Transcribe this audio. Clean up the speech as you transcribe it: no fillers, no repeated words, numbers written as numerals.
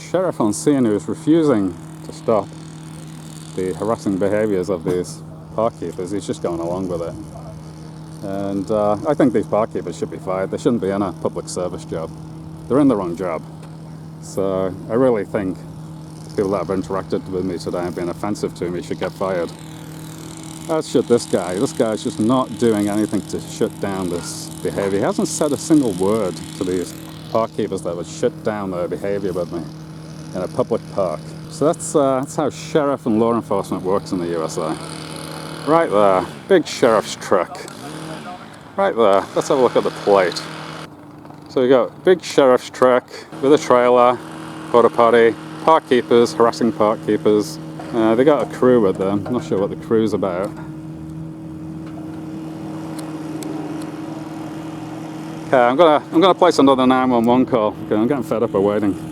sheriff on scene who is refusing to stop the harassing behaviours of these park keepers. He's just going along with it. And I think these park keepers should be fired. They shouldn't be in a public service job. They're in the wrong job. So I really think people that have interacted with me today and been offensive to me should get fired. As should this guy. This guy's just not doing anything to shut down this behaviour. He hasn't said a single word to these park keepers that would shut down their behaviour with me in a public park. So that's how sheriff and law enforcement works in the USA. Right there, big sheriff's truck. Right there, let's have a look at the plate. So you got big sheriff's truck with a trailer, porta potty, park keepers, harassing park keepers. They got a crew with them. Not sure what the crew's about. Okay, I'm gonna place another 911 call. Okay, I'm getting fed up of waiting.